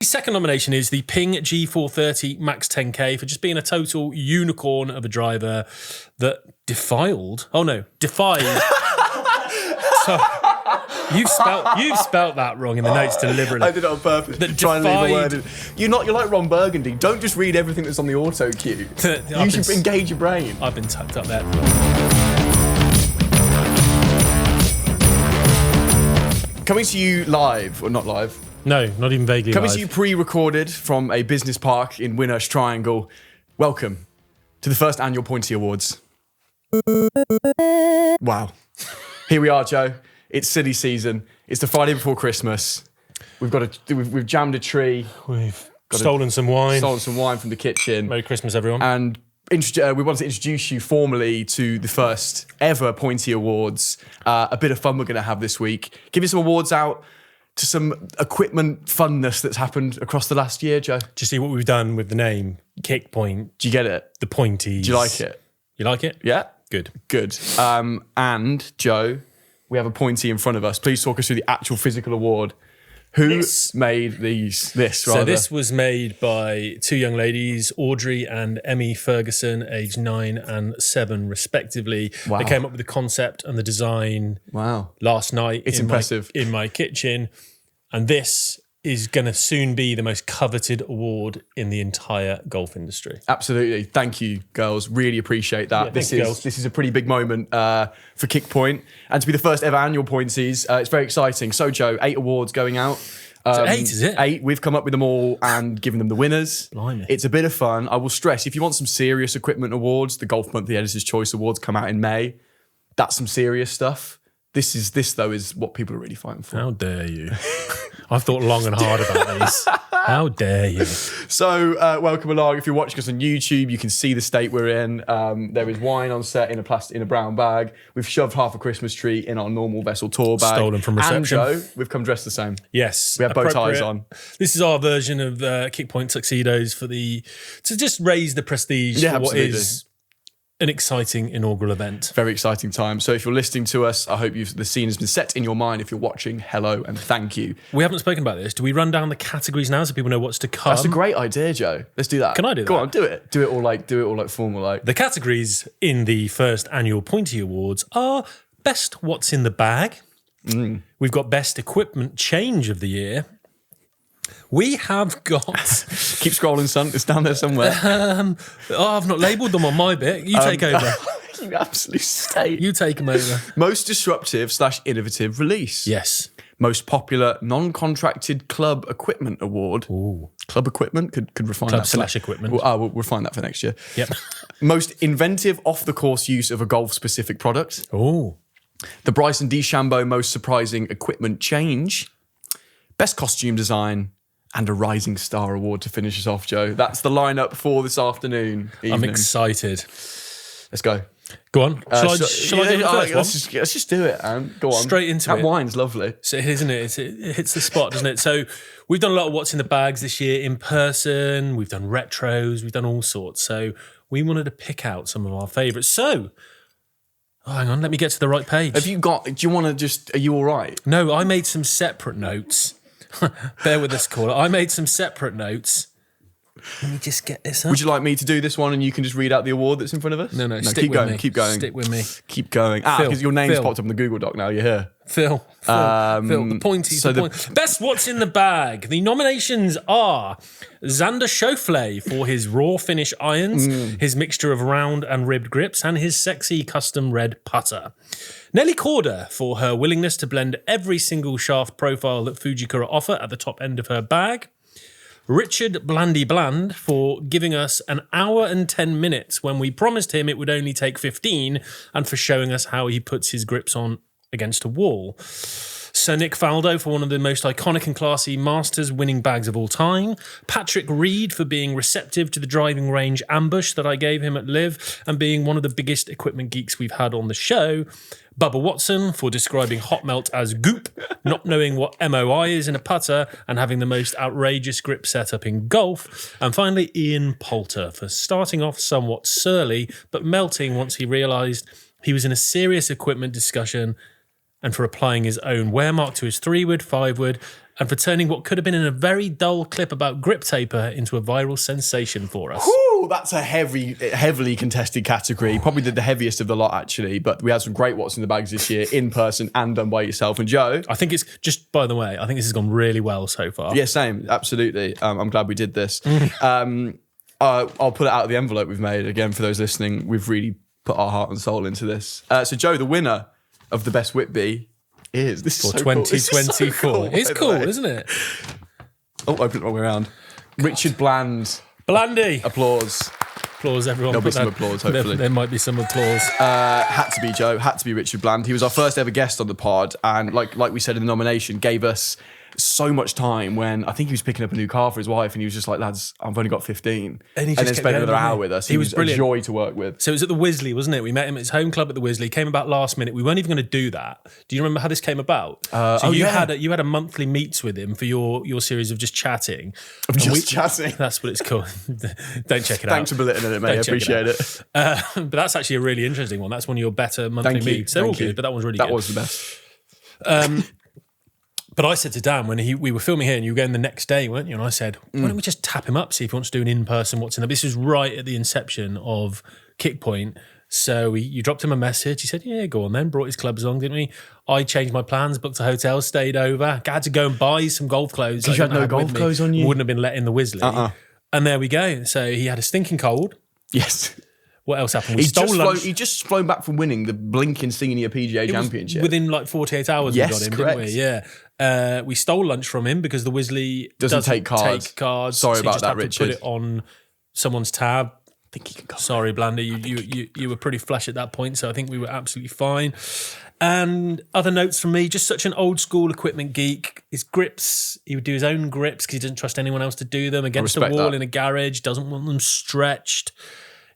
second nomination is the Ping G430 Max 10K for just being a total unicorn of a driver that defied. So, you've spelt that wrong in the notes deliberately. I did it on purpose. Try and leave a word in. You're like Ron Burgundy. Don't just read everything that's on the auto cue. You should engage your brain. I've been tucked up there. Coming to you live, or not live. No, not even vaguely Coming live. to you pre-recorded from a business park in Winnersh Triangle. Welcome to the first annual Pointy Awards. Wow. Here we are, Joe. It's silly season. It's the Friday before Christmas. We've jammed a tree. We've stolen some wine. Stolen some wine from the kitchen. Merry Christmas, everyone. And we wanted to introduce you formally to the first ever Pointy Awards. A bit of fun we're going to have this week. Giving some awards out to some equipment funness that's happened across the last year, Joe. Do you see what we've done with the name? Kick Point. Do you get it? The Pointies. Do you like it? You like it? Yeah? Good. And, Joe, we have a Pointy in front of us. Please talk us through the actual physical award. Who made this? So this was made by two young ladies, Audrey and Emmy Ferguson, aged 9 and 7 respectively. Wow. They came up with the concept and the design last night. It's impressive. In my kitchen. And this is going to soon be the most coveted award in the entire golf industry. Absolutely. Thank you, girls. Really appreciate that. Yeah, this is a pretty big moment for Kick Point. And to be the first ever annual Pointies, it's very exciting. So, Joe, 8 awards going out. So 8, is it? 8. We've come up with them all and given them the winners. Blimey. It's a bit of fun. I will stress, if you want some serious equipment awards, the Golf Monthly Editor's Choice Awards come out in May. That's some serious stuff. This though is what people are really fighting for. How dare you? I've thought long and hard about these. How dare you? So welcome along. If you're watching us on YouTube, you can see the state we're in. There is wine on set in a brown bag. We've shoved half a Christmas tree in our normal vessel tour bag. Stolen from reception. And Joe, we've come dressed the same. Yes. We have bow ties on. This is our version of Kick Point tuxedos to just raise the prestige for what is an exciting inaugural event. Very exciting time. So if you're listening to us, I hope the scene has been set in your mind. If you're watching, hello and thank you. We haven't spoken about this. Do we run down the categories now so people know what's to come? That's a great idea, Joe. Let's do that. Can I do that? Go on, do it. Do it all like formal like. The categories in the first annual Pointy Awards are Best What's in the Bag. We've got Best Equipment Change of the Year. We have got... Keep scrolling, son. It's down there somewhere. I've not labelled them on my bit. You take over. You absolute state. You take them over. Most disruptive / innovative release. Yes. Most popular non-contracted club equipment award. Ooh. Club equipment? Could refine Club that. / equipment. We'll refine that for next year. Yep. Most inventive off-the-course use of a golf-specific product. Oh. The Bryson DeChambeau most surprising equipment change. Best costume design. And a Rising Star Award to finish us off, Joe. That's the lineup for this afternoon. I'm excited. Let's go. Go on. Shall I do the first one? Let's just do it, Anne. Go on. Straight into it. That wine's lovely. So, isn't it? It hits the spot, doesn't it? So we've done a lot of What's in the Bags this year in person. We've done retros. We've done all sorts. So we wanted to pick out some of our favourites. So, hang on. Let me get to the right page. Do you want to just, are you all right? No, I made some separate notes. Bear with us, caller. I made some separate notes. Let me just get this up. Would you like me to do this one and you can just read out the award that's in front of us? No, keep going. Keep going. Stick with me. Keep going. Because your name's popped up in the Google Doc now. You're here. Phil, the Pointy. So Best What's in the Bag. The nominations are Xander Schauffele for his raw finish irons, his mixture of round and ribbed grips, and his sexy custom red putter. Nelly Corder for her willingness to blend every single shaft profile that Fujikura offer at the top end of her bag. Richard Blandy Bland for giving us an hour and 10 minutes when we promised him it would only take 15, and for showing us how he puts his grips on against a wall. Sir Nick Faldo for one of the most iconic and classy Masters winning bags of all time. Patrick Reed for being receptive to the driving range ambush that I gave him at Live and being one of the biggest equipment geeks we've had on the show. Bubba Watson for describing hot melt as goop, not knowing what MOI is in a putter and having the most outrageous grip setup in golf. And finally, Ian Poulter for starting off somewhat surly but melting once he realised he was in a serious equipment discussion and for applying his own wear mark to his 3-wood, 5-wood and for turning what could have been in a very dull clip about grip taper into a viral sensation for us. Whew, that's a heavily contested category. Probably the heaviest of the lot, actually. But we had some great What's in the Bags this year, in person and done by yourself. And Joe? I think it's, just by the way, I think this has gone really well so far. Yeah, same. Absolutely. I'm glad we did this. I'll put it out of the envelope we've made. Again, for those listening, we've really put our heart and soul into this. So Joe, the winner of the best WITB is... This is for so 2024. Cool. It's cool, isn't it? Oh, open it the wrong way around. Richard Bland. Blandy. Applause. Applause, everyone. There'll be some applause, hopefully. There might be some applause. Had to be Joe. Had to be Richard Bland. He was our first ever guest on the pod, and like we said in the nomination, gave us so much time when I think he was picking up a new car for his wife, and he was just like, lads, I've only got 15. And he then just spent another going, hour with us. He was brilliant. A joy to work with. So it was at the Wisley, wasn't it? We met him at his home club at the Wisley. Came about last minute. We weren't even going to do that. Do you remember how this came about? You had a monthly meets with him for your series of just chatting. Chatting. That's what it's called. Don't check it out. Thanks for belittling it, mate. I appreciate it. But that's actually a really interesting one. That's one of your better monthly meets. They're all good, but that one's really good. That was the best. But I said to Dan when we were filming here, and you were going the next day, weren't you? And I said, why don't we just tap him up, see if he wants to do an in-person What's in the... This was right at the inception of Kickpoint. So you dropped him a message. He said, yeah, go on then. Brought his clubs along, didn't we? I changed my plans, booked a hotel, stayed over. I had to go and buy some golf clothes. Because you had no golf clothes on you? Wouldn't have been let in the Wisley. And there we go. So he had a stinking cold. Yes. What else happened? He just flown back from winning the blinking senior PGA Championship. Within like 48 hours we got him, correct. didn't we? Yeah. We stole lunch from him because the Wisley doesn't take cards. Sorry so about that, Richard. Richard. To put it on someone's tab. I think he can go. Sorry, Blandy, you were pretty flush at that point, so I think we were absolutely fine. And other notes from me, just such an old school equipment geek. His grips, he would do his own grips because he doesn't trust anyone else to do them against a wall in a garage, doesn't want them stretched.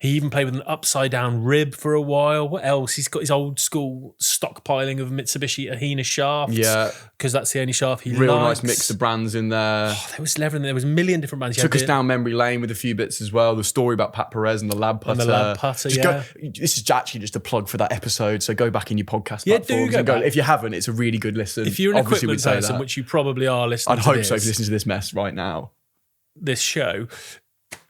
He even played with an upside down rib for a while. What else? He's got his old school stockpiling of Mitsubishi Ahina shafts. Yeah. Because that's the only shaft he likes. Real nice mix of brands in there. Oh, there was leather in there. There was a million different brands. Took us down memory lane with a few bits as well. The story about Pat Perez and the lab putter. This is actually just a plug for that episode. So go back in your podcast platforms and go. If you haven't, it's a really good listen. If you're an equipment person, which you probably are listening I'd to hope so if you listen to this mess right now. This show...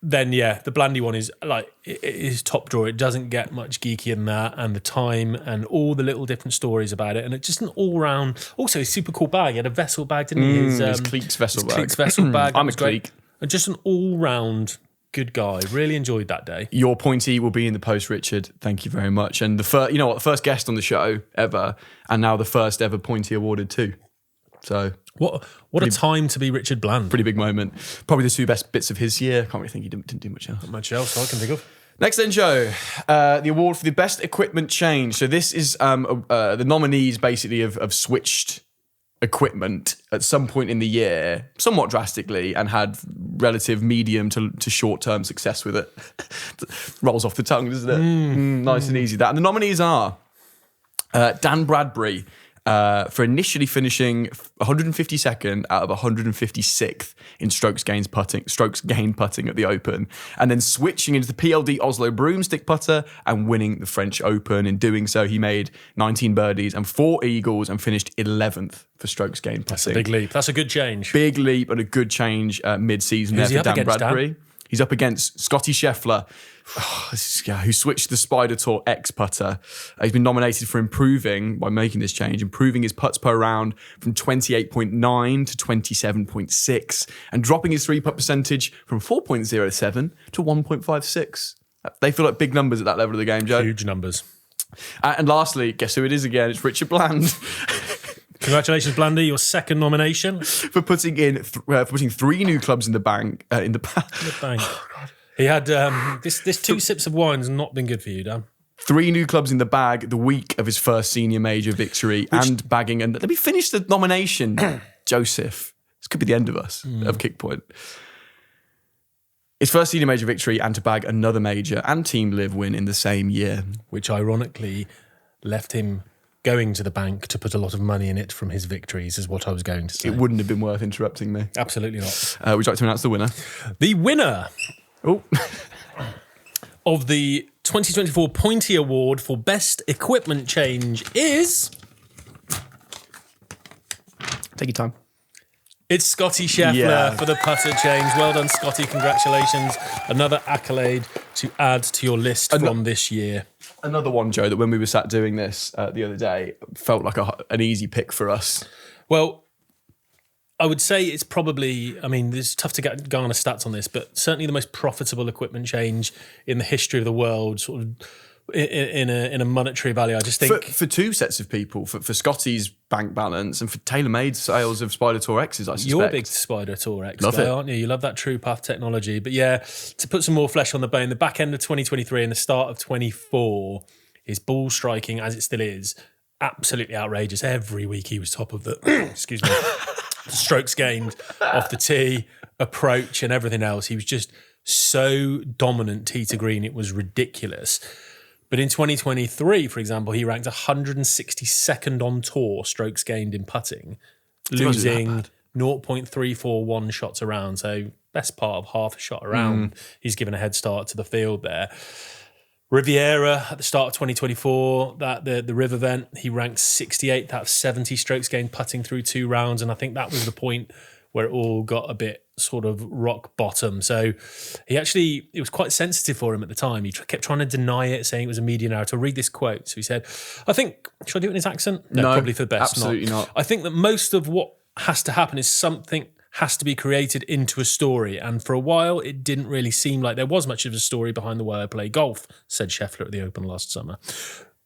Then the Blandy one is like it is top drawer. It doesn't get much geekier than that, and the time and all the little different stories about it, and it's just an all round. Also, a super cool bag. He had a vessel bag, didn't he? His Cleeks vessel bag. Cleeks vessel bag. I'm a Cleek. And just an all round good guy. Really enjoyed that day. Your Pointy will be in the post, Richard. Thank you very much. And the first guest on the show ever, and now the first ever Pointy awarded too. So what a time to be Richard Bland. Pretty big moment. Probably the two best bits of his year. Can't really think he didn't do much else. Not much else I can think of. Next then, Joe, the award for the best equipment change. So this is the nominees basically have switched equipment at some point in the year, somewhat drastically, and had relative medium to short-term success with it. Rolls off the tongue, doesn't it? Nice and easy. That. And the nominees are Dan Bradbury, for initially finishing 152nd out of 156th in strokes gained putting at the Open, and then switching into the PLD Oslo broomstick putter and winning the French Open. In doing so, he made 19 birdies and 4 eagles and finished 11th for strokes gained putting. That's a big leap. That's a good change. Big leap and a good change mid-season there for Dan Bradbury. Dan? He's up against Scotty Scheffler, who switched the Spider Tour X putter. He's been nominated for improving his putts per round from 28.9 to 27.6, and dropping his 3-putt percentage from 4.07 to 1.56. They feel like big numbers at that level of the game, Joe. Huge numbers. And lastly, guess who it is again? It's Richard Bland. Congratulations, Blandy, your second nomination for putting 3 new clubs in the bank. In the bank. Oh, God. He had this 2 sips of wine has not been good for you, Dan. 3 new clubs in the bag the week of his first senior major victory, and bagging. And let me finish the nomination, Joseph. This could be the end of us of Kickpoint. His first senior major victory, and to bag another major and Team Live win in the same year, which ironically left him going to the bank to put a lot of money in it from his victories, is what I was going to say. It wouldn't have been worth interrupting me. Absolutely not. Would you like to announce the winner? The winner of the 2024 Pointy Award for Best Equipment Change is... Take your time. It's Scotty Scheffler for the putter change. Well done, Scotty. Congratulations. Another accolade to add to your list from this year. Another one, Joe, that when we were sat doing this the other day, felt like an easy pick for us. Well, I would say it's probably, I mean, it's tough to garner stats on this, but certainly the most profitable equipment change in the history of the world, sort of in a monetary value. I just think for two sets of people, for Scotty's bank balance and for tailor-made sales of Spider Tour X's, I suspect. You're a big Spider Tour X guy, aren't you? You love that True Path technology. But yeah, to put some more flesh on the bone, the back end of 2023 and the start of 24, his ball striking, as it still is, absolutely outrageous. Every week he was top of the excuse me, the strokes gained off the tee, approach and everything else. He was just so dominant tee to green, it was ridiculous. But in 2023, for example, he ranked 162nd on tour strokes gained in putting, losing 0.341 shots around. So best part of half a shot around. He's given a head start to the field there. Riviera at the start of 2024, the Riv event, he ranked 68th out of 70 strokes gained putting through 2 rounds. And I think that was the point where it all got a bit sort of rock bottom. So it was quite sensitive for him at the time. He kept trying to deny it, saying it was a media narrative. I'll read this quote. So he said, I think, should I do it in his accent? No, probably for the best. Absolutely not. I think that most of what has to happen is something has to be created into a story. And for a while, it didn't really seem like there was much of a story behind the way I play golf, said Scheffler at the Open last summer.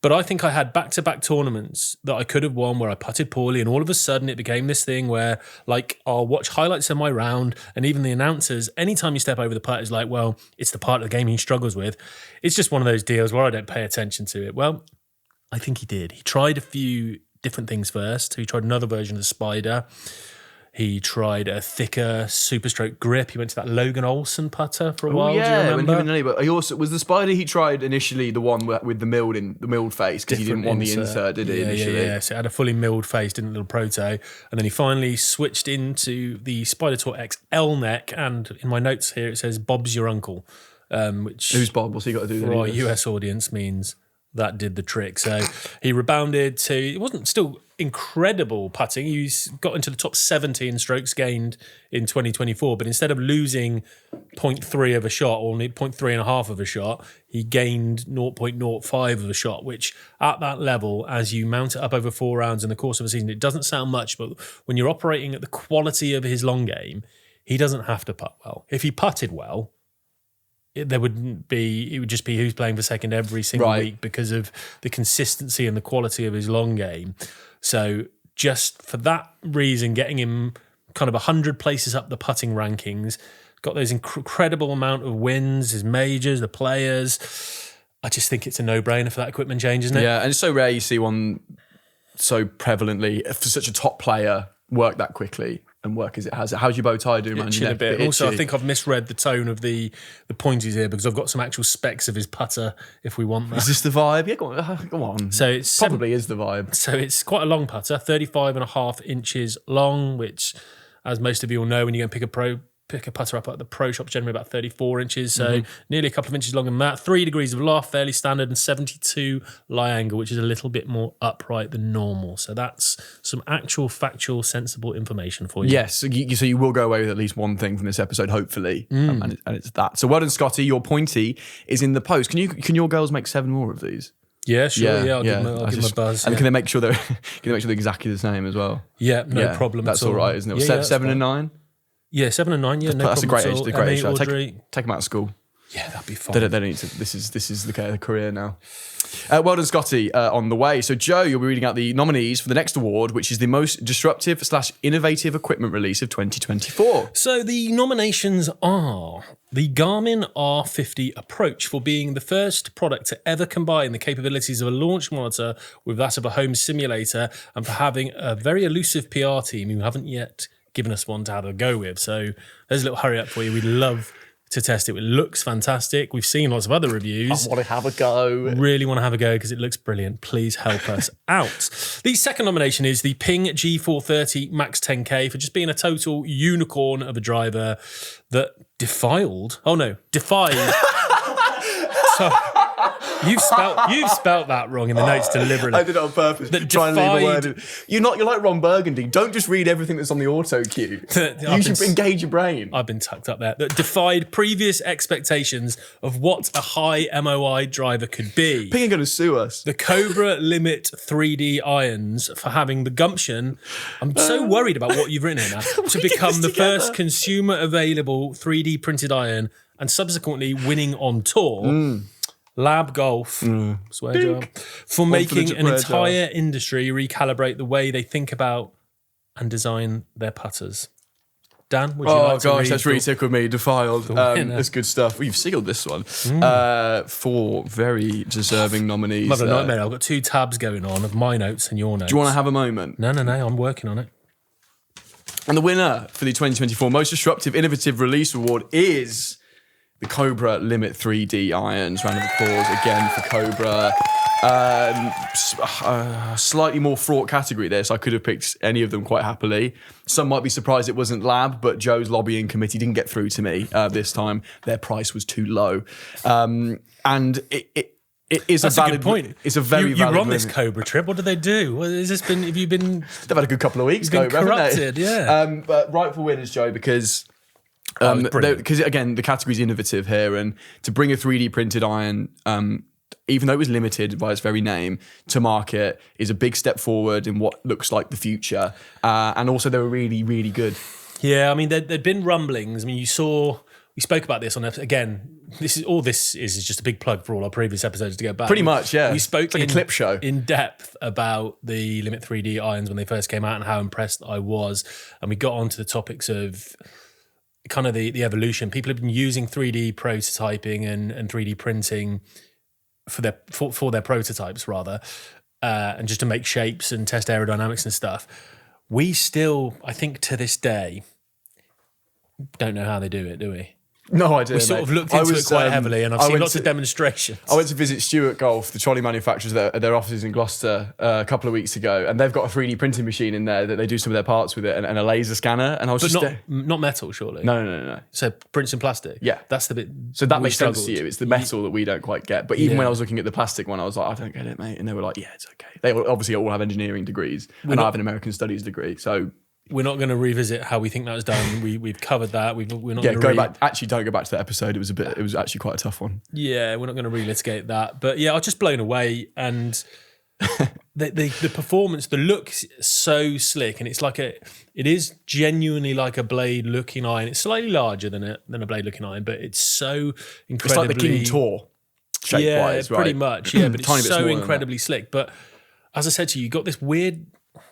But I think I had back-to-back tournaments that I could have won where I putted poorly, and all of a sudden it became this thing where, like, I'll watch highlights of my round, and even the announcers, anytime you step over the putt, is like, well, it's the part of the game he struggles with. It's just one of those deals where I don't pay attention to it. Well, I think he did. He tried a few different things first. He tried another version of the Spider. He tried a thicker Superstroke grip. He went to that Logan Olsen putter for a while. Do you remember? But he also was the Spider he tried initially the one with the milled face because he didn't want the insert, did he? Initially, yeah. So it had a fully milled face, didn't little proto, and then he finally switched into the Spider Tour X L neck. And in my notes here it says Bob's your uncle, which who's Bob? What's he got to do? For our US audience means that did the trick. So he rebounded to, it wasn't still incredible putting. He's got into the top 70 in strokes gained in 2024, but instead of losing 0.3 of a shot or 0.3.5 of a shot, he gained 0.05 of a shot, which at that level, as you mount it up over 4 rounds in the course of a season, it doesn't sound much, but when you're operating at the quality of his long game, he doesn't have to putt well. If he putted well, it would just be who's playing for second every single week because of the consistency and the quality of his long game. So just for that reason, getting him kind of 100 places up the putting rankings, got those incredible amount of wins, his majors, the players. I just think it's a no-brainer for that equipment change, isn't it? Yeah, and it's so rare you see one so prevalently for such a top player work that quickly and work as it has. How's your bow tie doing, man? A bit. Also, I think I've misread the tone of the Pointies here because I've got some actual specs of his putter if we want that. Is this the vibe? Yeah, go on. So it's probably is the vibe. So it's quite a long putter, 35.5 inches long, which, as most of you will know, when you go and pick a putter up at the pro shop, generally about 34 inches, so nearly a couple of inches longer than that. 3 degrees of loft, fairly standard, and 72 lie angle, which is a little bit more upright than normal. So that's some actual factual, sensible information for you. Yes, so you will go away with at least one thing from this episode, hopefully, and it's that. So well done, Scotty. Your Pointy is in the post. Can your girls make 7 more of these? Yeah, sure. Yeah, I'll give them a buzz. And can they make sure they're exactly the same as well? Yeah, no problem. That's all right, isn't it? 7 and 9. Yeah, 7 and 9. Yeah, that's a great age. The great age. Take them out of school. Yeah, that'd be fun. They don't need to. This is the career now. Well done, Scotty, on the way. So, Joe, you'll be reading out the nominees for the next award, which is the most disruptive/innovative equipment release of 2024. So, the nominations are the Garmin R50 Approach for being the first product to ever combine the capabilities of a launch monitor with that of a home simulator, and for having a very elusive PR team who haven't yet given us one to have a go with. So, there's a little hurry up for you. We'd love to test it. It looks fantastic. We've seen lots of other reviews. I want to have a go. Really want to have a go because it looks brilliant. Please help us out. The second nomination is the Ping G430 Max 10K for just being a total unicorn of a driver that defied. You've spelt that wrong in the notes deliberately. I did it on purpose. Try and leave a word in. You're like Ron Burgundy. Don't just read everything that's on the auto cue. You should engage your brain. I've been tucked up there. That defied previous expectations of what a high MOI driver could be. Ping are going to sue us. The Cobra Limit 3D irons for having the gumption. I'm so worried about what you've written here now. To become the first consumer available 3D printed iron and subsequently winning on tour. Lab Golf, swear jar, for making an entire industry recalibrate the way they think about and design their putters. Dan, would you like to read? That's really tickled me. Defiled. That's good stuff. We've sealed this one. 4 very deserving nominees. Mother nightmare. I've got 2 tabs going on of my notes and your notes. Do you want to have a moment? No. I'm working on it. And the winner for the 2024 Most Disruptive Innovative Release Award is the Cobra Limit 3D irons. Round of applause again for Cobra. Slightly more fraught category there, so I could have picked any of them quite happily. Some might be surprised it wasn't Lab, but Joe's lobbying committee didn't get through to me this time. Their price was too low. And it is That's a valid good point. It's a very valid. You were on limit. this Cobra trip. What did they do? What has this been? Have you been? They've had a good couple of weeks. Been Cobra, corrupted, yeah. But rightful winners, Joe, because. Because again, the category's innovative here, and to bring a 3D printed iron, even though it was limited by its very name, to market is a big step forward in what looks like the future. And also, they were really, really good. Yeah, I mean, there'd been rumblings. I mean, we spoke about this on again. This is just a big plug for all our previous episodes to go back. Pretty much, yeah. We spoke it's like a clip show in depth about the Limit 3D irons when they first came out and how impressed I was, and we got onto the topics of kind of the evolution. People have been using 3D prototyping and 3D printing for their prototypes rather, and just to make shapes and test aerodynamics and stuff. We still, I think to this day, don't know how they do it, do we? No idea. We sort of looked into it quite heavily, and I've seen lots of demonstrations. I went to visit Stewart Golf, the trolley manufacturers, at their offices in Gloucester a couple of weeks ago, and they've got a 3D printing machine in there that they do some of their parts with it, and a laser scanner. And I was not metal, surely. No. So prints in plastic. Yeah, that's the bit. So that makes sense to you. It's the metal that we don't quite get. But even when I was looking at the plastic one, I was like, I don't get it, mate. And they were like, yeah, it's okay. They obviously all have engineering degrees, and I have an American studies degree, so. We're not going to revisit how we think that was done. We've covered that. We're not. Yeah, go back. Actually, don't go back to that episode. It was actually quite a tough one. Yeah, we're not going to relitigate that. But yeah, I was just blown away, and the performance, the look's so slick, and it is genuinely like a blade looking iron. It's slightly larger than a blade looking iron, but it's so incredibly. It's like the King Tor shape-wise, right? Pretty much. Yeah, but it's so incredibly slick. But as I said to you, you got this weird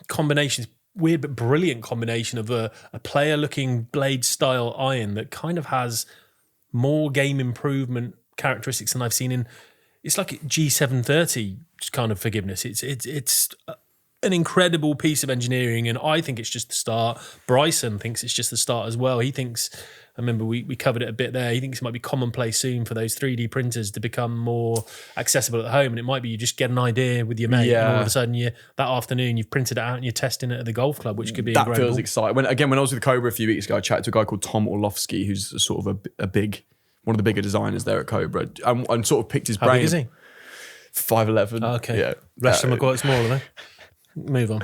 combination. Weird but brilliant combination of a player looking blade style iron that kind of has more game improvement characteristics than I've seen in. It's like G730 kind of forgiveness. It's an incredible piece of engineering, and I think it's just the start. Bryson thinks it's just the start as well. He thinks, I remember we covered it a bit there, he thinks it might be commonplace soon for those 3D printers to become more accessible at home, and it might be you just get an idea with your mate, and all of a sudden that afternoon you've printed it out and you're testing it at the golf club, which could be incredible. That feels exciting. When I was with Cobra a few weeks ago, I chatted to a guy called Tom Orlovsky, who's sort of one of the bigger designers there at Cobra, and sort of picked his brain. How big is he? 5'11". Oh, okay. Yeah. Rest of them are quite small, are they? Move on.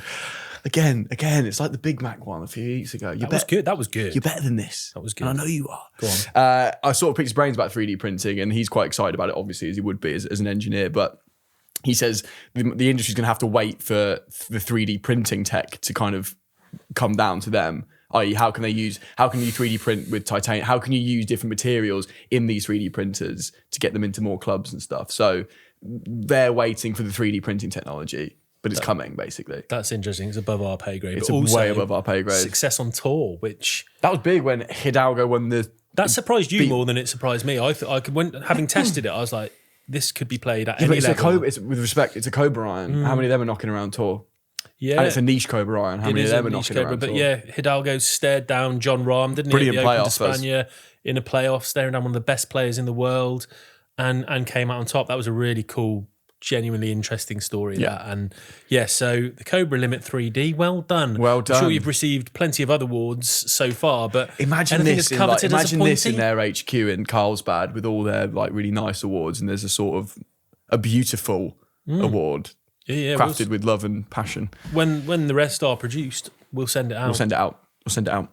Again, it's like the Big Mac one a few weeks ago. That was good. You're better than this. That was good. And I know you are. Go on. I sort of picked his brains about 3D printing, and he's quite excited about it, obviously, as he would be as an engineer. But he says the industry's going to have to wait for the 3D printing tech to kind of come down to them. I.e., how can you 3D print with titanium? How can you use different materials in these 3D printers to get them into more clubs and stuff? So they're waiting for the 3D printing technology. But it's coming, basically. That's interesting. It's above our pay grade. It's way above our pay grade. Success on tour, which... That was big when Hidalgo won the... That surprised you more than it surprised me. Having tested it, I was like, this could be played at any level. With respect, it's a Cobra iron. How many of them are knocking around tour? Yeah. And it's a niche Cobra iron. How many of them are knocking around tour? But yeah, Hidalgo stared down John Rahm, didn't he? Brilliant playoff. Spania in a playoff, staring down one of the best players in the world and came out on top. That was a really cool, genuinely interesting story. Yeah. That. And yeah, so the Cobra Limit 3D, well done. Well done. I'm sure you've received plenty of other awards so far, but imagine this in their HQ in Carlsbad with all their like really nice awards, and there's a sort of a beautiful award. Yeah, crafted with love and passion. When the rest are produced, we'll send it out. We'll send it out.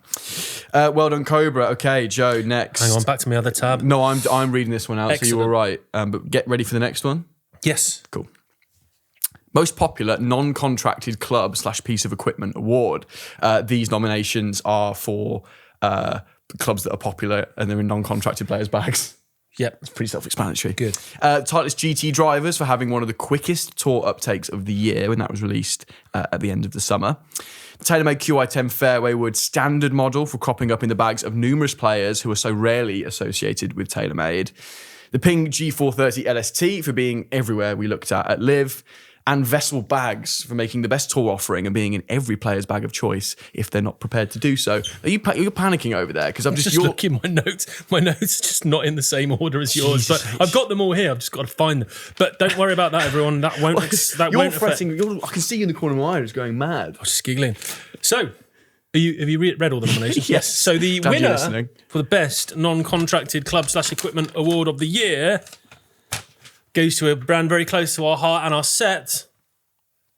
Well done, Cobra. Okay, Joe, next. Hang on, back to my other tab. No, I'm reading this one out, Excellent. so you're all right. But get ready for the next one. Yes. Cool. Most popular non-contracted club / piece of equipment award. These nominations are for clubs that are popular and they're in non-contracted players' bags. Yep. It's pretty self-explanatory. Good. Titleist GT drivers for having one of the quickest tour uptakes of the year when that was released at the end of the summer. The TaylorMade QI10 Fairway Wood standard model for cropping up in the bags of numerous players who are so rarely associated with TaylorMade. The Ping G430 LST for being everywhere we looked at Live. And Vessel bags for making the best tour offering and being in every player's bag of choice if they're not prepared to do so. You're panicking over there because I'm just looking at my notes. My notes are just not in the same order as yours, but I've got them all here. I've just got to find them. But don't worry about that, everyone. That won't. You're fretting. I can see you in the corner of my eye, just going mad. I was just giggling. So, have you read all the nominations? Yes. So the Glad winner for the best non-contracted club / equipment award of the year goes to a brand very close to our heart and our set,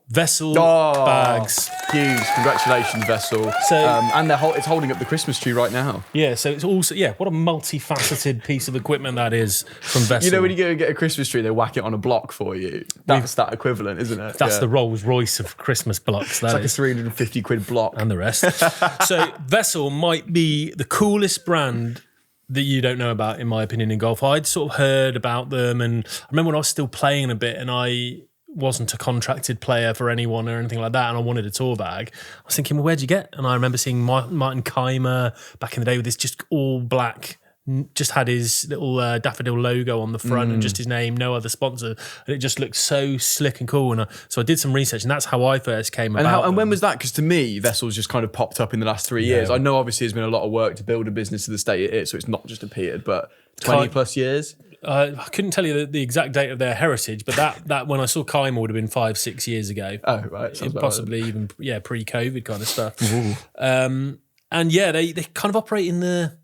Vessel bags. Huge. Congratulations, Vessel. So, and it's holding up the Christmas tree right now. Yeah, so it's also, what a multifaceted piece of equipment that is from Vessel. You know when you go and get a Christmas tree, they whack it on a block for you. That's that equivalent, isn't it? That's the Rolls Royce of Christmas blocks. It's like a 350 quid block. And the rest. So Vessel might be the coolest brand that you don't know about, in my opinion, in golf. I'd sort of heard about them, and I remember when I was still playing a bit and I wasn't a contracted player for anyone or anything like that, and I wanted a tour bag. I was thinking, well, where'd you get? And I remember seeing Martin Keimer back in the day with this just all black, just had his little daffodil logo on the front and just his name, no other sponsor. And it just looked so slick and cool. And so I did some research, and that's how I first came about. And when was that? Because to me, Vessel's just kind of popped up in the last 3 years. I know obviously there's been a lot of work to build a business to the state it is, so it's not just appeared, but 20 plus years? I couldn't tell you the exact date of their heritage, but that when I saw Keimer would have been 5-6 years ago. Oh, right. Possibly even pre-COVID kind of stuff. And they kind of operate in the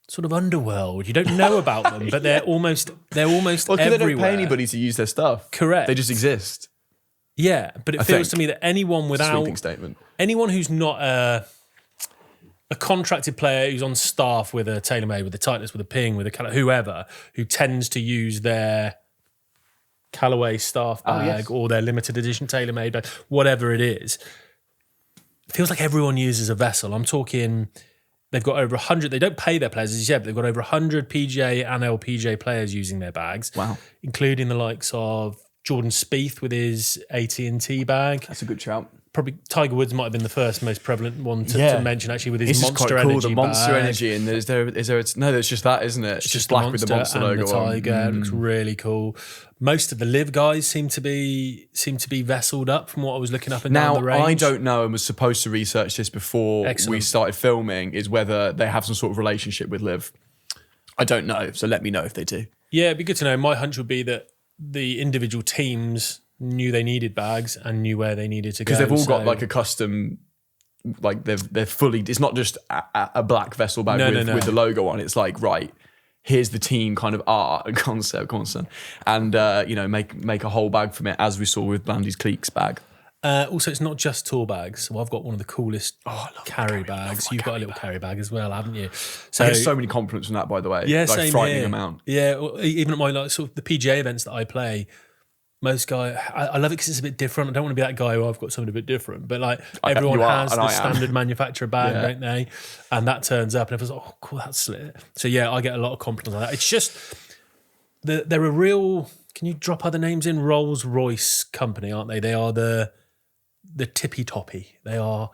sort of underworld. You don't know about them, but they're almost everywhere. They don't pay anybody to use their stuff. Correct. They just exist. Yeah, but it feels to me that anyone without sweeping statement, anyone who's not a contracted player who's on staff with a TaylorMade, with a Titleist, with a Ping, with a whoever, who tends to use their Callaway staff bag or their limited edition TaylorMade bag, whatever it is, feels like everyone uses a Vessel. I'm talking, they've got over 100, they don't pay their players, as you said, but they've got over 100 PGA and LPGA players using their bags. Wow. Including the likes of Jordan Spieth with his AT&T bag. That's a good shout. Probably Tiger Woods might have been the first most prevalent one to mention, actually, with his Monster Energy. Energy the Monster bag. Energy, and is there? No, it's just that, isn't it? It's just black with the Monster and logo the Tiger. It looks really cool. Most of the Live guys seem to be vesseled up from what I was looking up and down the range. Now, I don't know, and was supposed to research this before we started filming, is whether they have some sort of relationship with Live. I don't know, so let me know if they do. Yeah, it'd be good to know. My hunch would be that the individual teams knew they needed bags and knew where they needed to go. Because they've all got like a custom, like they're fully, it's not just a black Vessel bag with the logo on. It's like, right, here's the team kind of art and concept, and make a whole bag from it, as we saw with Blandy's Cleeks bag. Also, it's not just tour bags. So I've got one of the coolest carry bags. You've got a little carry bag as well, haven't you? So I get so many compliments from that, by the way. Yeah, like same frightening here. amount. Yeah, even at my sort of the PGA events that I play, most guys, I love it because it's a bit different. I don't want to be that guy who I've got something a bit different, but like everyone has the standard manufacturer bag, don't they? And that turns up and everyone's like, oh, cool, that's slit. So yeah, I get a lot of compliments on that. It's just, they're a real, can you drop other names in? Rolls Royce company, aren't they? They are the tippy toppy. They are,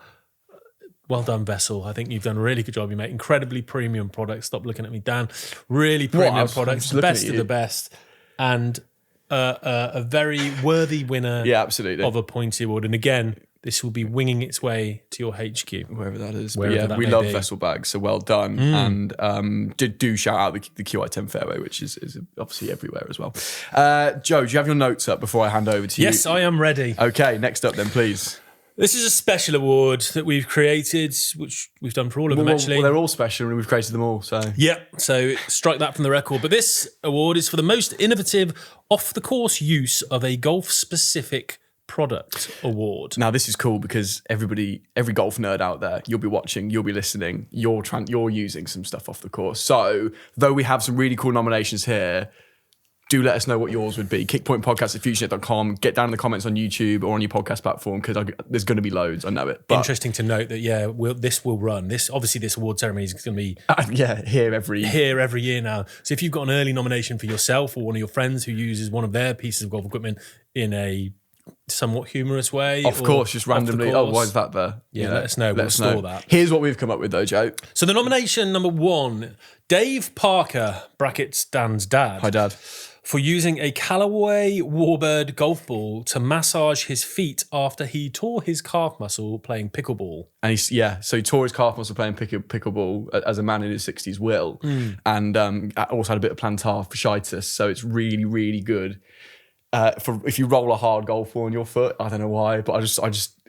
well done, Vessel. I think you've done a really good job. You make incredibly premium products. Stop looking at me, Dan. Really premium products, best of the best. And a very worthy winner absolutely. of a Pointy Award. And again, this will be winging its way to your HQ. Wherever that is. That we love be. Vessel bags, so well done. And do shout out the QI10 Fairway, which is obviously everywhere as well. Joe, do you have your notes up before I hand over to you? Yes, I am ready. Okay, next up then, please. This is a special award that we've created, which we've done for all of them, actually. Well, they're all special and we've created them all, so. Yeah, so strike that from the record. But this award is for the most innovative off-the-course use of a golf-specific product award. Now, this is cool because every golf nerd out there, you'll be watching, you'll be listening, you're using some stuff off the course. So, though we have some really cool nominations here, do let us know what yours would be. kickpointpodcast@futurenet.com. Get down in the comments on YouTube or on your podcast platform because there's going to be loads. I know it. But interesting to note that this will run. This award ceremony is going to be here every year now. So if you've got an early nomination for yourself or one of your friends who uses one of their pieces of golf equipment in a somewhat humorous way, of course, just randomly. Oh, why is that there? Yeah, let us know. We'll store that. Here's what we've come up with though, Joe. So the nomination number 1, Dave Parker (brackets Dan's dad). Hi, Dad. For using a Callaway Warbird golf ball to massage his feet after he tore his calf muscle playing pickleball. And so he tore his calf muscle playing pickleball as a man in his 60s will, and also had a bit of plantar fasciitis. So it's really, really good for if you roll a hard golf ball on your foot. I don't know why, but I just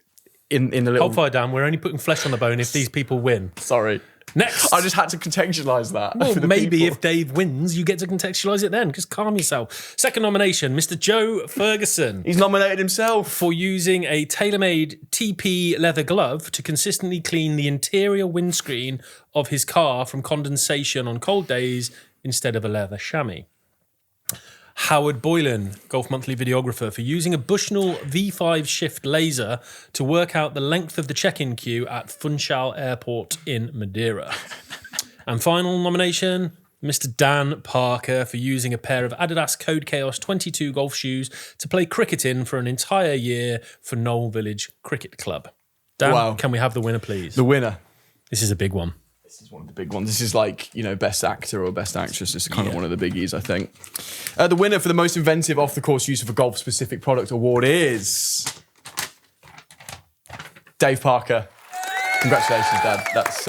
in the little. Hold fire, Dan. We're only putting flesh on the bone if these people win. Sorry. Next. I just had to contextualise that. Well, maybe if Dave wins, you get to contextualise it then. Just calm yourself. Second nomination, Mr. Joe Ferguson. He's nominated himself. For using a tailor-made TP leather glove to consistently clean the interior windscreen of his car from condensation on cold days instead of a leather chamois. Howard Boylan, Golf Monthly videographer, for using a Bushnell V5 shift laser to work out the length of the check-in queue at Funchal Airport in Madeira. And final nomination, Mr. Dan Parker, for using a pair of Adidas Code Chaos 22 golf shoes to play cricket in for an entire year for Knoll Village Cricket Club. Dan, Can we have the winner, please? The winner. This is a big one. This is one of the big ones. This is like, best actor or best actress. This is kind of one of the biggies, I think. The winner for the most inventive off-the-course use of a golf-specific product award is Dave Parker. Congratulations, Dad. That's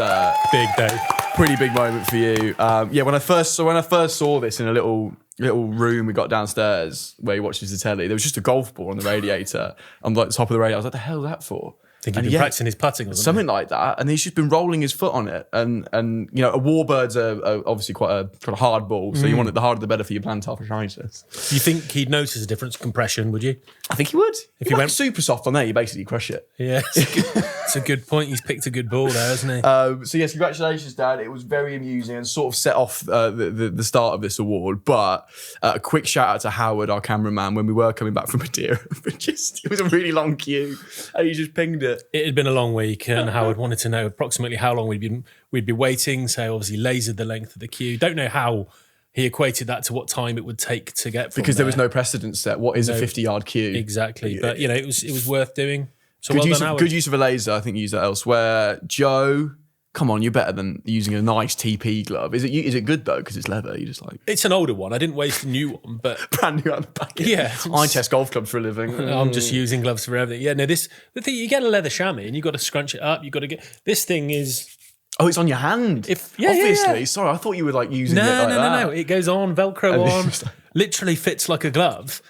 big, Dave. Pretty big moment for you. When I first saw this in a little room we got downstairs where he watches the telly, there was just a golf ball on the radiator on the top of the radiator. I was like, the hell is that for? I think he'd been practicing his putting or something like that, and he's just been rolling his foot on it. And a Warbird's are obviously quite a hard ball, so you want it the harder the better for your plantar fasciitis. You think he'd notice a difference in compression? Would you? I think he would. If he went super soft on there, you basically crush it. Yeah, it's a good point. He's picked a good ball there, hasn't he? So yes, congratulations, Dad. It was very amusing and sort of set off the start of this award. But a quick shout out to Howard, our cameraman, when we were coming back from Madeira. It was a really long queue, and he just pinged it. It had been a long week, and Howard wanted to know approximately how long we'd be waiting. So obviously lasered the length of the queue. Don't know how he equated that to what time it would take to get from because there was no precedent set. What is a 50-yard queue? Exactly, but it was worth doing. So good use of a laser. I think you use that elsewhere. Joe, come on, you're better than using a nice TP glove. Is it good though? Because it's leather. You just like it's an older one. I didn't waste a new one, but brand new out the packet. Yeah, I test golf clubs for a living. I'm just using gloves for everything. Yeah, no. The thing you get a leather chamois and you got to scrunch it up. You got to get this thing is. Oh, it's on your hand. Obviously. Yeah. Sorry, I thought you were like using it like that. No. It goes on, Velcro on. Literally fits like a glove.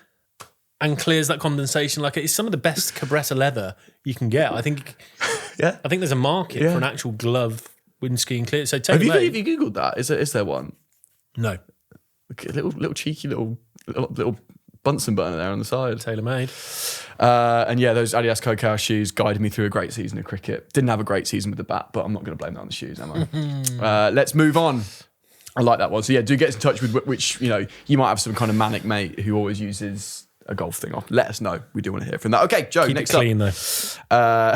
And clears that condensation like it's some of the best Cabretta leather you can get. I think. Yeah. I think there's a market for an actual glove windscreen clear. So have you googled that? Is there one? No. A little cheeky little Bunsen burner there on the side. Tailor-made. And those Adidas Code Chaos shoes guided me through a great season of cricket. Didn't have a great season with the bat, but I'm not going to blame that on the shoes, am I? Let's move on. I like that one. So do get in touch with which you might have some kind of manic mate who always uses a golf thing off. Let us know. We do want to hear from that. Okay, Joe, keep next it clean, up. Though.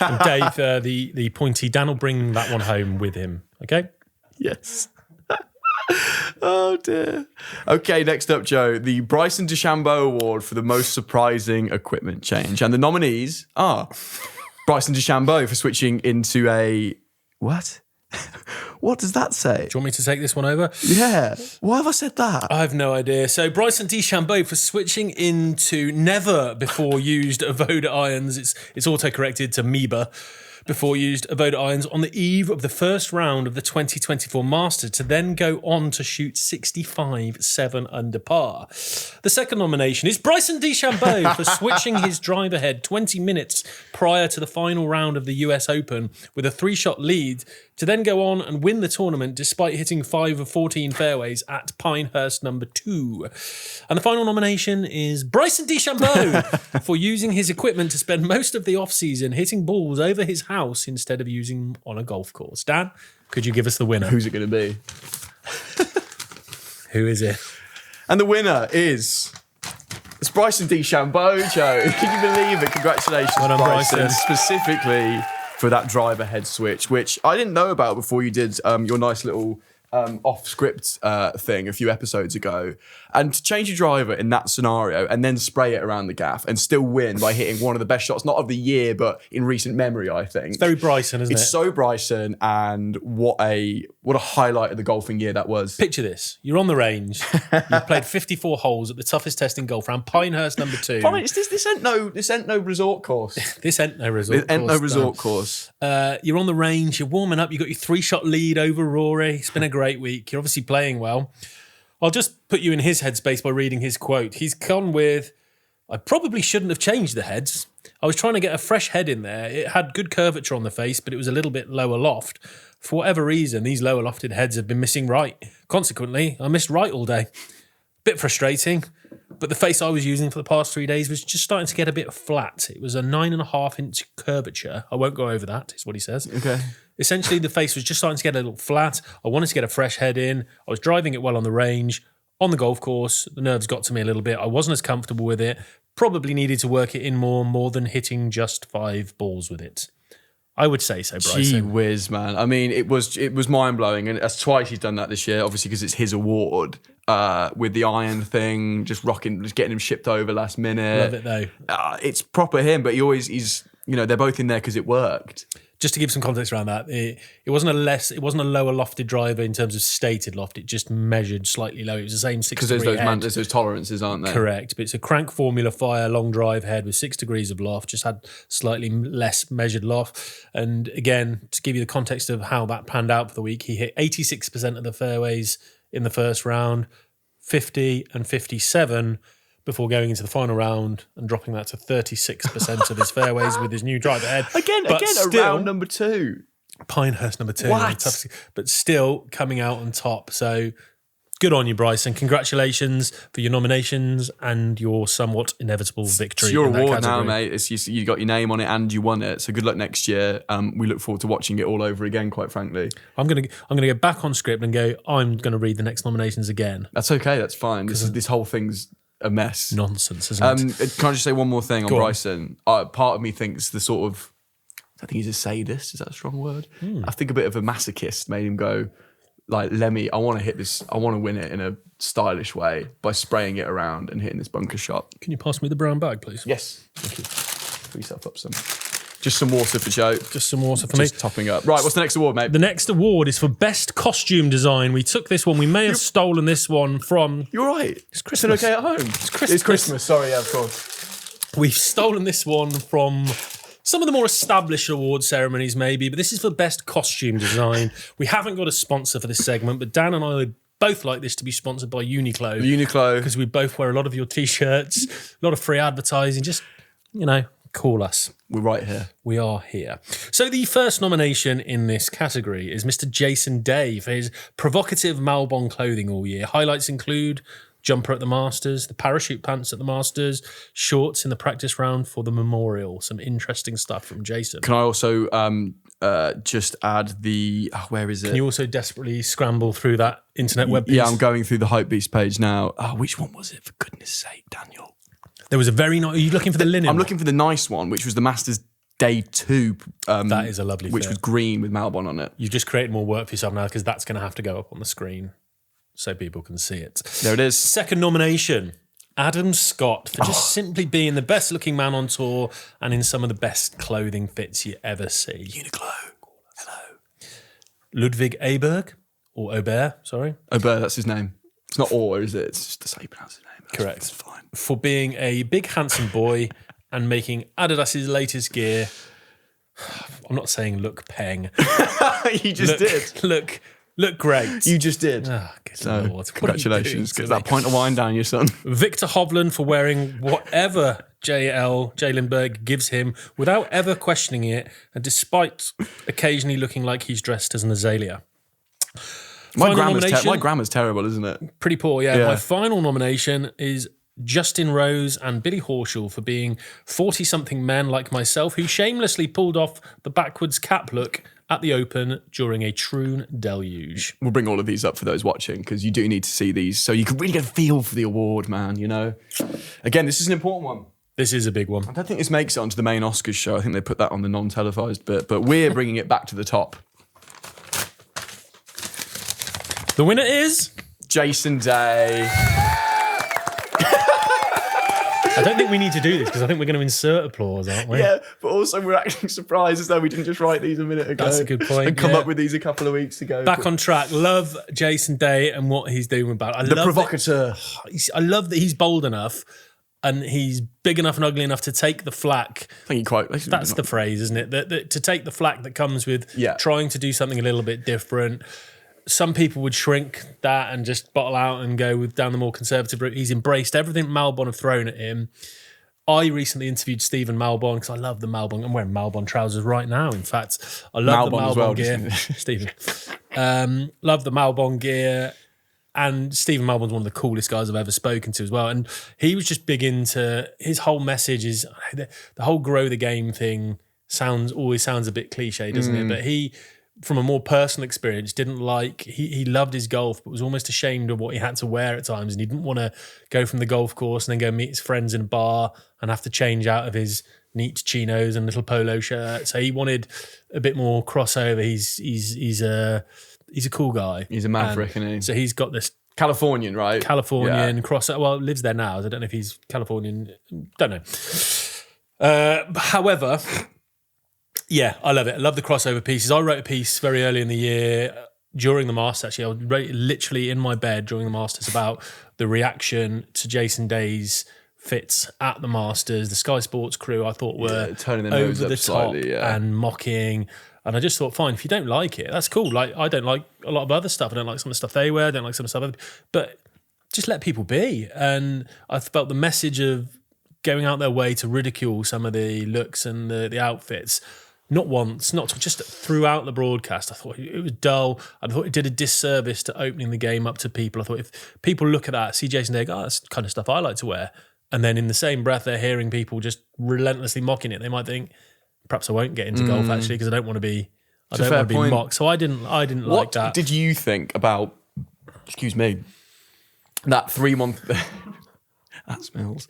And Dave, the pointy, Dan will bring that one home with him. Okay? Yes. Oh dear. Okay, next up, Joe, the Bryson DeChambeau Award for the most surprising equipment change. And the nominees are Bryson DeChambeau for switching into a... What? What does that say? Do you want me to take this one over? Yeah. Why have I said that? I have no idea. So Bryson DeChambeau for switching into never before used Avoda irons. It's auto-corrected to MEBA. before used Avoda irons on the eve of the first round of the 2024 Masters to then go on to shoot 65 7 under par. The second nomination is Bryson DeChambeau for switching his driver head 20 minutes prior to the final round of the US Open with a 3-shot lead to then go on and win the tournament despite hitting 5 of 14 fairways at Pinehurst number 2. And the final nomination is Bryson DeChambeau for using his equipment to spend most of the off-season hitting balls over his house instead of using them on a golf course. Dan, could you give us the winner? Who's it going to be? Who is it? And the winner is... It's Bryson DeChambeau, Joe. Can you believe it? Congratulations, Well done, Bryson. Specifically for that driver head switch, which I didn't know about before you did your nice little off-script thing a few episodes ago. And to change your driver in that scenario and then spray it around the gaff and still win by hitting one of the best shots, not of the year, but in recent memory, I think. It's very Bryson, isn't it? It's so Bryson, and what a highlight of the golfing year that was. Picture this. You're on the range. You've played 54 holes at the toughest test in golf round, Pinehurst number 2. Fine, this ain't no resort course. This ain't no resort course. It ain't no resort course. You're on the range, you're warming up, you've got your 3-shot lead over Rory. It's been a great week. You're obviously playing well. I'll just put you in his headspace by reading his quote. He's gone with, I probably shouldn't have changed the heads. I was trying to get a fresh head in there. It had good curvature on the face, but it was a little bit lower loft. For whatever reason, these lower lofted heads have been missing right. Consequently, I missed right all day. Bit frustrating, but the face I was using for the past 3 days was just starting to get a bit flat. It was a 9.5-inch curvature. I won't go over that, is what he says. Okay. Essentially, the face was just starting to get a little flat. I wanted to get a fresh head in. I was driving it well on the range. On the golf course, the nerves got to me a little bit. I wasn't as comfortable with it. Probably needed to work it in more than hitting just 5 balls with it. I would say so, Bryson. Gee whiz, man. I mean, it was mind-blowing, and that's twice he's done that this year, obviously because it's his award, with the iron thing, just getting him shipped over last minute. Love it, though. It's proper him, but he's they're both in there because it worked. Just to give some context around that, it wasn't a lower lofted driver in terms of stated loft. It just measured slightly low. It was the same 6 degree Because there's those tolerances, aren't there? Correct, but it's a crank formula fire long drive head with 6 degrees of loft. Just had slightly less measured loft. And again, to give you the context of how that panned out for the week, he hit 86% of the fairways in the first round, 50 and 57. Before going into the final round and dropping that to 36% of his fairways with his new driver head. Again, round number 2. Pinehurst number 2. What? But still coming out on top. So good on you, Bryson. Congratulations for your nominations and your somewhat inevitable victory. It's your in that award now, category. mate. You got your name on it and you won it. So good luck next year. We look forward to watching it all over again, quite frankly. I'm gonna go back on script and go, I'm going to read the next nominations again. That's okay. That's fine. This whole thing's a mess. Nonsense, isn't it? Can I just say one more thing on Go on. Bryson? Part of me thinks I think he's a sadist. Is that a strong word? I think a bit of a masochist made him go, like, I want to hit this, I want to win it in a stylish way by spraying it around and hitting this bunker shot. Can you pass me the brown bag, please? Yes. Thank you. Fill yourself up some. Just some water for Joe. Just some water for me. Just topping up. Right, what's the next award, mate? The next award is for Best Costume Design. We took this one. We may have stolen this one from... You're right. It's Christmas. Is it okay at home? It's Christmas. Sorry, yeah, of course. We've stolen this one from some of the more established award ceremonies, maybe, but this is for Best Costume Design. We haven't got a sponsor for this segment, but Dan and I would both like this to be sponsored by Uniqlo. Because we both wear a lot of your T-shirts, a lot of free advertising. Just, call us. We're right here. We are here. So the first nomination in this category is Mr. Jason Day for his provocative Malbon clothing all year. Highlights include jumper at the Masters, the parachute pants at the Masters, shorts in the practice round for the Memorial. Some interesting stuff from Jason. Can I also just add where is it? Can you also desperately scramble through that internet web piece? Yeah, I'm going through the Hypebeast page now. Which one was it, for goodness sake, Daniel? There was a very nice... Are you looking for the linen? I'm looking for the nice one, which was the Masters Day 2. That is a lovely which fit. was green with Malbon on it. You've just created more work for yourself now because that's going to have to go up on the screen so people can see it. There it is. Second nomination, Adam Scott, for just simply being the best looking man on tour and in some of the best clothing fits you ever see. Uniqlo. Hello. Ludwig Aberg, or Aubert, sorry. Aubert, that's his name. It's not or, is it? It's just that's how you pronounce his name. Correct. That's fine. For being a big handsome boy and making Adidas's latest gear I'm not saying look peng. You just did. Look great. You just did. Oh, good So, Lord. congratulations. Get that pint of wine down, your son. Victor Hovland for wearing whatever Jalen Berg gives him without ever questioning it, and despite occasionally looking like he's dressed as an azalea. My grammar's terrible, isn't it? Pretty poor, yeah. My final nomination is Justin Rose and Billy Horschel for being 40-something men like myself who shamelessly pulled off the backwards cap look at the Open during a troon deluge. We'll bring all of these up for those watching because you do need to see these so you can really get a feel for the award, man, you know? Again, this is an important one. This is a big one. I don't think this makes it onto the main Oscars show. I think they put that on the non-televised bit, but we're bringing it back to the top. The winner is... Jason Day. I don't think we need to do this because I think we're going to insert applause, aren't we? Yeah, but also we're actually surprised as though we didn't just write these a minute ago. That's a good point. And come up with these a couple of weeks ago. Back on track. Love Jason Day and what he's doing about it. The provocateur. I love that he's bold enough and he's big enough and ugly enough to take the flack. I think he quite... That's the phrase, isn't it? That to take the flack that comes with trying to do something a little bit different. Some people would shrink that and just bottle out and go down the more conservative route. He's embraced everything Malbon have thrown at him. I recently interviewed Stephen Malbon because I love the Malbon. I'm wearing Malbon trousers right now. In fact, I love the Malbon gear. Stephen. Love the Malbon gear. And Stephen Malbon's one of the coolest guys I've ever spoken to as well. And he was just big into... His whole message is... The whole grow the game thing always sounds a bit cliche, doesn't it? But he... From a more personal experience, didn't like, he loved his golf, but was almost ashamed of what he had to wear at times. And he didn't want to go from the golf course and then go meet his friends in a bar and have to change out of his neat chinos and little polo shirt. So he wanted a bit more crossover. He's a cool guy. He's a maverick, isn't he? So he's got this Californian, right? Californian crossover. Well, lives there now. I don't know if he's Californian. Don't know. However... Yeah, I love it. I love the crossover pieces. I wrote a piece very early in the year during the Masters. Actually, I wrote literally in my bed during the Masters about the reaction to Jason Day's fits at the Masters. The Sky Sports crew I thought were turning their nose over the up slightly, top and mocking. And I just thought, fine, if you don't like it, that's cool. Like I don't like a lot of other stuff. I don't like some of the stuff they wear. I don't like some of the stuff, but just let people be. And I felt the message of going out their way to ridicule some of the looks and the outfits. Not once, not just throughout the broadcast. I thought it was dull. I thought it did a disservice to opening the game up to people. I thought if people look at that, see Jason Day, that's the kind of stuff I like to wear. And then in the same breath, they're hearing people just relentlessly mocking it. They might think, perhaps I won't get into golf actually because I don't want to be mocked. So I didn't like that. What did you think about, excuse me, that 3-month... That smells.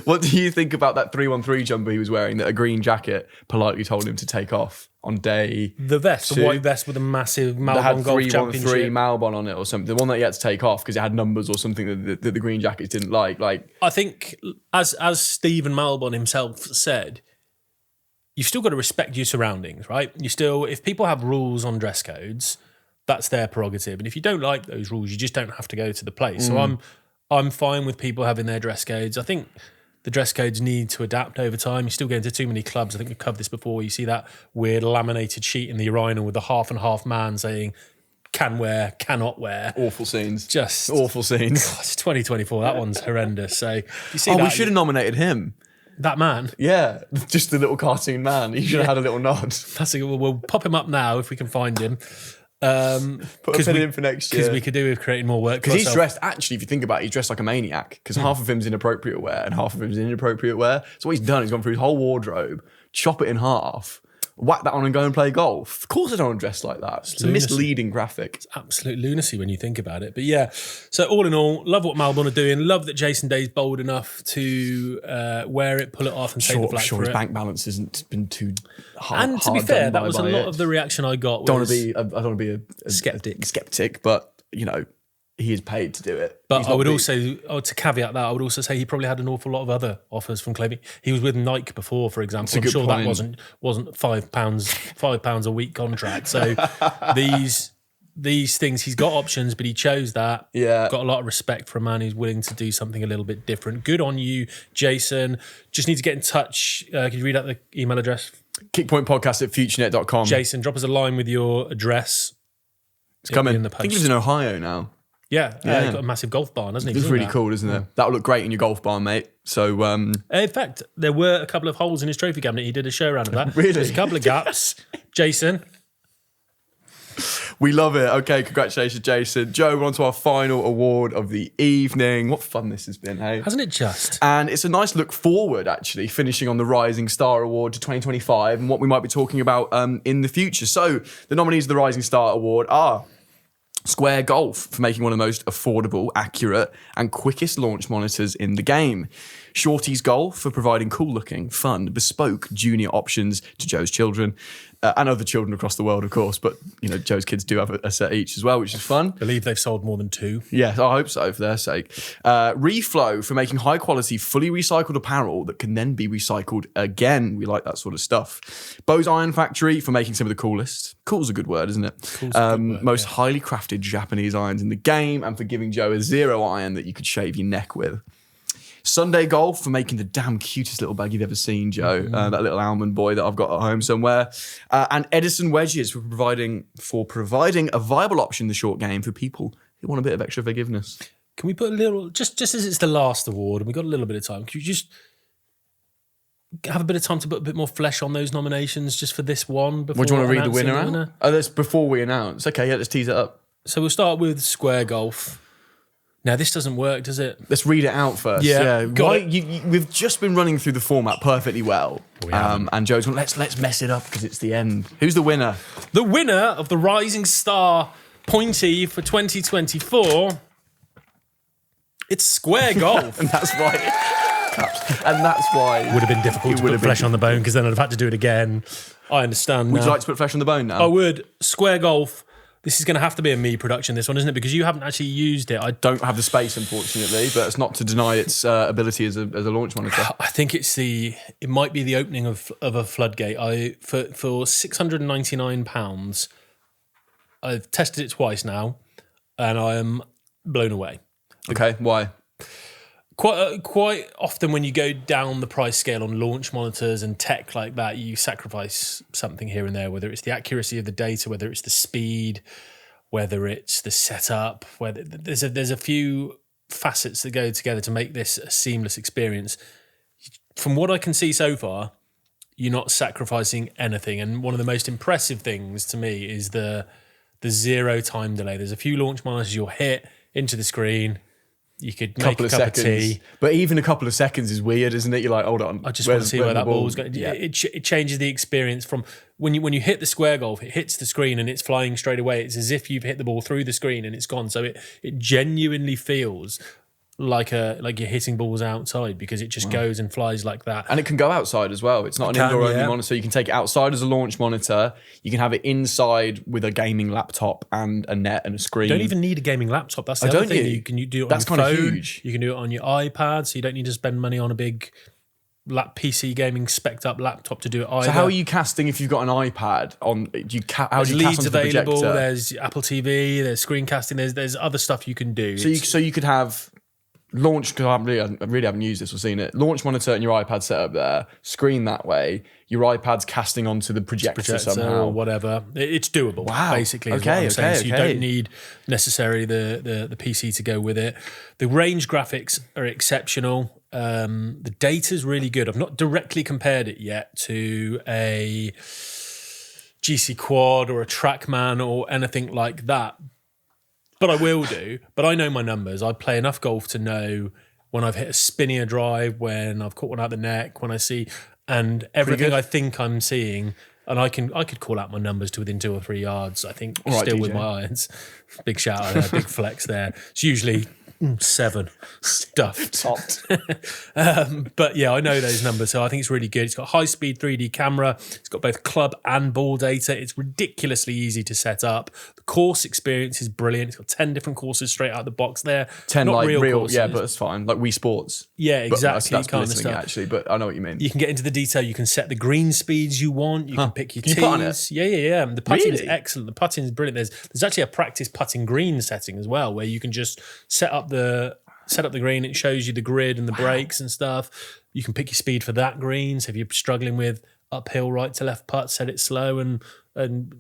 What do you think about that 313 jumper he was wearing that a green jacket politely told him to take off on day the vest, the white vest with a massive Malbon Golf Championship. 313 Malbon on it or something. The one that he had to take off because it had numbers or something that the green jackets didn't like. I think, as Stephen Malbon himself said, you've still got to respect your surroundings, right? If people have rules on dress codes, that's their prerogative. And if you don't like those rules, you just don't have to go to the place. So I'm fine with people having their dress codes. I think the dress codes need to adapt over time. You still get into too many clubs. I think we've covered this before. You see that weird laminated sheet in the urinal with the half and half man saying can wear, cannot wear. Awful scenes. Just awful scenes. God, it's 2024. That one's horrendous. So you see we should have nominated him. That man? Yeah, just the little cartoon man. He should have had a little nod. We'll pop him up now if we can find him. Put a pin in for next year. Because we could do with creating more work. Because he's dressed, actually, if you think about it, he's dressed like a maniac. Because half of him's inappropriate wear and half of him's inappropriate wear. So what he's done, he's gone through his whole wardrobe, chop it in half, whack that on and go and play golf. Of course I don't want to dress like that. It's a misleading graphic. It's absolute lunacy when you think about it. But yeah, so all in all, love what Malbon are doing. Love that Jason Day's bold enough to wear it, pull it off and take the flak for his it. bank balance hasn't been too hard. And to be fair, that was a lot of the reaction I got. I don't want to be a skeptic, but you know, he is paid to do it. But I would also, to caveat that, I would also say he probably had an awful lot of other offers from clothing. He was with Nike before, for example. I'm sure that wasn't £5 a week contract. So these these things, he's got options, but he chose that. Yeah. Got a lot of respect for a man who's willing to do something a little bit different. Good on you, Jason. Just need to get in touch. Could you read out the email address? Kickpointpodcast@futurenet.com. Jason, drop us a line with your address. It's coming. In the I think he lives in Ohio now. Yeah. He's got a massive golf barn, hasn't he? It's really cool, isn't it? That'll look great in your golf barn, mate. So, in fact, there were a couple of holes in his trophy cabinet. He did a show around of that. Really? There's a couple of gaps. Jason. we love it. Okay, congratulations, Jason. Joe, we're on to our final award of the evening. What fun this has been, hey? Hasn't it just? And it's a nice look forward, actually, finishing on the Rising Star Award to 2025 and what we might be talking about in the future. So, the nominees of the Rising Star Award are Square Golf for making one of the most affordable, accurate, and quickest launch monitors in the game. Shorty's Golf for providing cool-looking, fun, bespoke junior options to Joe's children and other children across the world, of course. But Joe's kids do have a set each as well, which is fun. I believe they've sold more than 2. Yeah, I hope so for their sake. Reflow for making high-quality, fully recycled apparel that can then be recycled again. We like that sort of stuff. Bose Iron Factory for making some of the coolest. Cool's a good word, isn't it? Most highly crafted Japanese irons in the game, and for giving Joe a zero iron that you could shave your neck with. Sunday Golf for making the damn cutest little bag you've ever seen, Joe. That little almond boy that I've got at home somewhere. And Edison Wedges for providing a viable option in the short game for people who want a bit of extra forgiveness. Can we put a little, just as it's the last award and we've got a little bit of time, can you just have a bit of time to put a bit more flesh on those nominations just for this one? What, do you want to read the winner out? Oh, that's before we announce. Okay, yeah, let's tease it up. So we'll start with Square Golf. Now, this doesn't work, does it? Let's read it out first. Yeah. We've just been running through the format perfectly well. And Joe's gone, let's mess it up because it's the end. Who's the winner? The winner of the Rising Star Pointy for 2024, it's Square Golf. And that's why. And that's why. It would have been difficult to put flesh on the bone because then I'd have had to do it again. I understand. Would you like to put flesh on the bone now? I would. Square Golf. This is going to have to be a me production, this one, isn't it? Because you haven't actually used it. I don't have the space, unfortunately, but it's not to deny its ability as a launch monitor. I think it might be the opening of a floodgate. For £699, I've tested it twice now, and I am blown away. Okay, why? Quite often when you go down the price scale on launch monitors and tech like that, you sacrifice something here and there, whether it's the accuracy of the data, whether it's the speed, whether it's the setup, whether there's a few facets that go together to make this a seamless experience. From what I can see so far, you're not sacrificing anything. And one of the most impressive things to me is the zero time delay. There's a few launch monitors you'll hit into the screen. You could make a cup of tea. But even a couple of seconds is weird, isn't it? You're like, hold on. I just want to see where that ball's going. Yeah. It changes the experience from when you hit the Square Golf, it hits the screen and it's flying straight away. It's as if you've hit the ball through the screen and it's gone. So it genuinely feels like you're hitting balls outside because it just goes and flies like that. And it can go outside as well. It's not an indoor-only monitor. You can take it outside as a launch monitor. You can have it inside with a gaming laptop and a net and a screen. You don't even need a gaming laptop. That's the other thing. You can do it on your phone. That's kind of huge. You can do it on your iPad, so you don't need to spend money on a big PC gaming spec'd up laptop to do it either. So how are you casting if you've got an iPad on? How do you cast onto the available. projector? There's Apple TV. There's screencasting. There's other stuff you can do. So you could have launch, because I really haven't used this or seen it. Launch monitor and your iPad set up there, screen that way. Your iPad's casting onto the projector somehow, or whatever. It's doable. Wow. Basically, is what I'm saying. So you don't need necessarily the PC to go with it. The range graphics are exceptional. The data's really good. I've not directly compared it yet to a GC Quad or a TrackMan or anything like that. But I will do. But I know my numbers. I play enough golf to know when I've hit a spinnier drive, when I've caught one out the neck, when I see, and everything I think I'm seeing, and I could call out my numbers to within 2 or 3 yards. I think still with my irons. Big shout out there, big flex there. It's usually 7 stuffed. Topped. But yeah, I know those numbers, so I think it's really good. It's got high-speed 3D camera. It's got both club and ball data. It's ridiculously easy to set up. The course experience is brilliant. It's got 10 different courses straight out of the box there. 10 Not like real courses. yeah, but it's fine. Like Wii Sports. Yeah, exactly. That's kind of listening, stuff. actually, but I know what you mean. You can get into the detail. You can set the green speeds you want. You can pick your Can tees. you putt on it? Yeah. The putting is Really? excellent. The putting is brilliant. There's actually a practice putting green setting as well, where you can just set up the green. It shows you the grid and the breaks and stuff. You can pick your speed for that green. So if you're struggling with uphill right to left putt, set it slow, and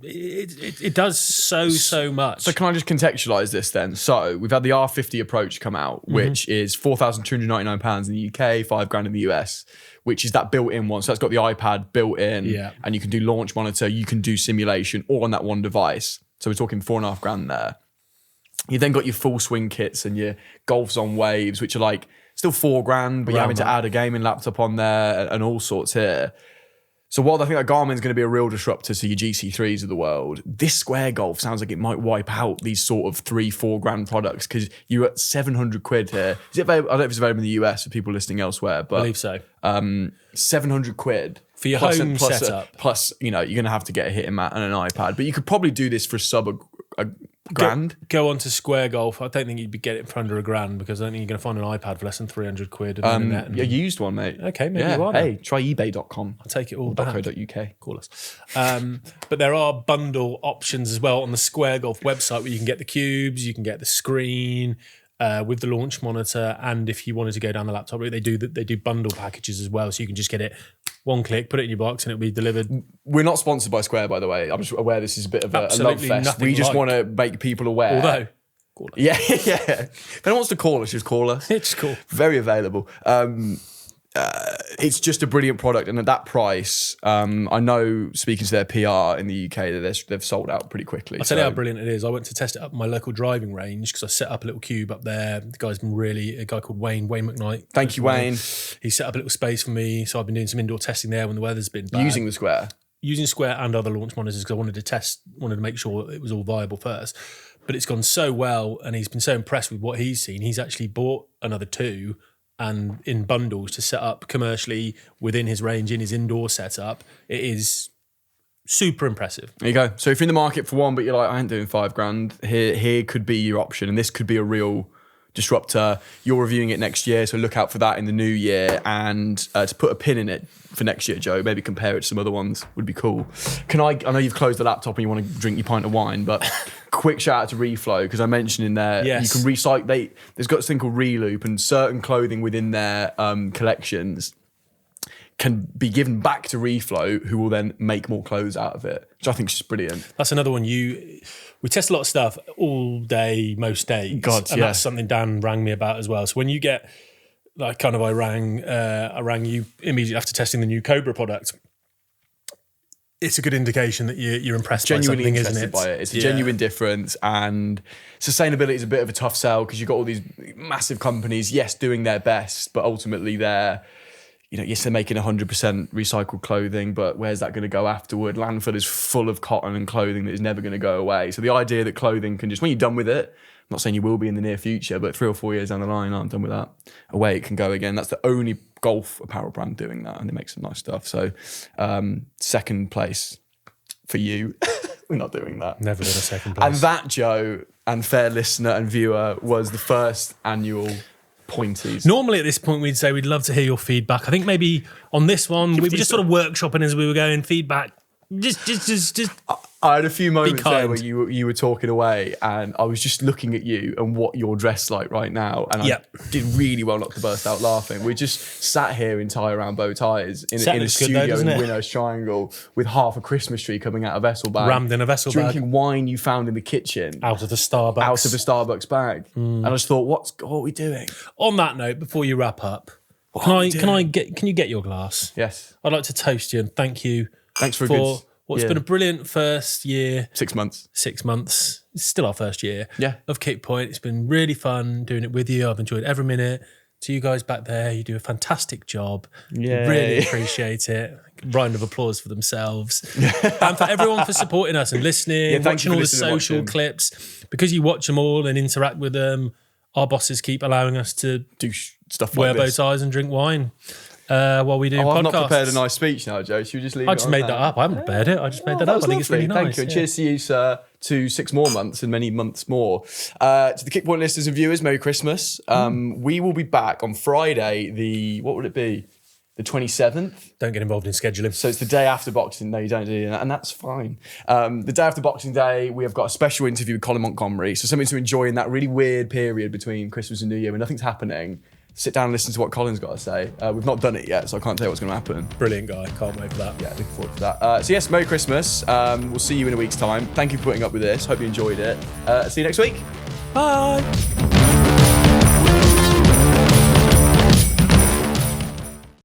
it does so much. So can I just contextualise this then? So we've had the R50 approach come out, which is £4,299 in the UK, $5,000 in the US, which is that built-in one. So that's got the iPad built in, and you can do launch monitor, you can do simulation, all on that one device. So we're talking $4,500 there. You then got your full swing kits and your golfs on waves, which are like still $4,000, but you're having to add a gaming laptop on there and all sorts here. So while I think that Garmin's going to be a real disruptor to your GC3s of the world, this Square Golf sounds like it might wipe out these sort of $3,000-4,000 products because you're at £700 here. Is it available? I don't know if it's available in the US for people listening elsewhere, but I believe so. £700 For your home setup. Plus, you're going to have to get a hitting mat and an iPad, but you could probably do this for a grand. Go on to Square Golf. I don't think you'd be getting it for under £1,000 because I don't think you're going to find an iPad for less than £300 and internet. And, a used one, mate. Okay, maybe you are. Hey, try ebay.com. I'll take it all back. .co.uk. Call us. But there are bundle options as well on the Square Golf website where you can get the cubes, you can get the screen with the launch monitor, and if you wanted to go down the laptop route, they do bundle packages as well, so you can just get it one click, put it in your box, and it'll be delivered. We're not sponsored by Square, by the way. I'm just aware this is a bit of a love fest. Nothing We just like. want to make people aware. Although, call us. Yeah. If anyone wants to call us, just call us. It's cool. Very available. It's just a brilliant product, and at that price, I know, speaking to their PR in the UK, that they've sold out pretty quickly. I'll tell you how brilliant it is. I went to test it up at my local driving range because I set up a little cube up there. The guy's been a guy called Wayne McKnight. Thank you, Wayne. He set up a little space for me, so I've been doing some indoor testing there when the weather's been bad. Using the Square. Using Square and other launch monitors because I wanted to make sure it was all viable first. But it's gone so well, and he's been so impressed with what he's seen. He's actually bought another 2 and in bundles to set up commercially within his range, in his indoor setup. It is super impressive. There you go. So if you're in the market for one, but you're like, I ain't doing $5,000, here could be your option, and this could be a real disruptor. You're reviewing it next year, so look out for that in the new year. And to put a pin in it for next year, Joe, maybe compare it to some other ones would be cool. I know you've closed the laptop and you want to drink your pint of wine, but quick shout out to Reflow, because I mentioned in there, you can recycle. There's got this thing called Reloop, and certain clothing within their collections can be given back to Reflow, who will then make more clothes out of it, which I think is just brilliant. That's another one. We test a lot of stuff all day, most days. That's something Dan rang me about as well. So when you get, like, I rang you immediately after testing the new Cobra product. It's a good indication that you're impressed by something, isn't it? By it. It's a genuine difference, and sustainability is a bit of a tough sell because you've got all these massive companies, yes, doing their best, but ultimately they're making 100% recycled clothing, but where's that going to go afterward? Landfill is full of cotton and clothing that is never going to go away. So the idea that clothing can just, when you're done with it, I'm not saying you will be in the near future, but 3 or 4 years down the line, I'm done with that. Away it can go again. That's the only golf apparel brand doing that, and they make some nice stuff. So second place for you. We're not doing that. Never been a second place. And that, Joe, and fair listener and viewer, was the first annual Pointies. Normally at this point we'd say we'd love to hear your feedback. I think maybe on this one we were just sort of workshopping as we were going. Feedback. Just. I had a few moments there where you were talking away, and I was just looking at you and what you're dressed like right now, and I did really well not to burst out laughing. We just sat here in tie-around bow ties in a studio in Winner's Triangle with half a Christmas tree coming out of a vessel bag, rammed in a vessel bag, drinking wine you found in the kitchen out of the Starbucks bag, and I just thought, what are we doing? On that note, before you wrap up, can you get your glass? Yes, I'd like to toast you and thank you. Thanks for what's been a brilliant first year. 6 months. 6 months. It's still our first year of Kick Point. It's been really fun doing it with you. I've enjoyed every minute. To you guys back there, you do a fantastic job. Yeah, really appreciate it. Round of applause for themselves. And for everyone for supporting us and listening, watching all the social clips. Because you watch them all and interact with them, our bosses keep allowing us to Do stuff wear like bow this. ties and drink wine while we do podcasts. I've not prepared a nice speech now, Joe. Should we just leave I it just on made that? that up. I haven't prepared it. I just made that That up. was I think it's lovely. really Thank nice. you. And yeah. cheers to you, sir, to 6 more months and many months more. To the Kickpoint listeners and viewers, Merry Christmas. We will be back on Friday, what would it be? The 27th. Don't get involved in scheduling. So it's the day after Boxing Day. You don't do that, and that's fine. The day after Boxing Day, we have got a special interview with Colin Montgomery. So something to enjoy in that really weird period between Christmas and New Year when nothing's happening. Sit down and listen to what Colin's got to say. We've not done it yet, so I can't tell you what's going to happen. Brilliant guy. Can't wait for that. Yeah, looking forward to that. So yes, Merry Christmas. We'll see you in a week's time. Thank you for putting up with this. Hope you enjoyed it. See you next week. Bye.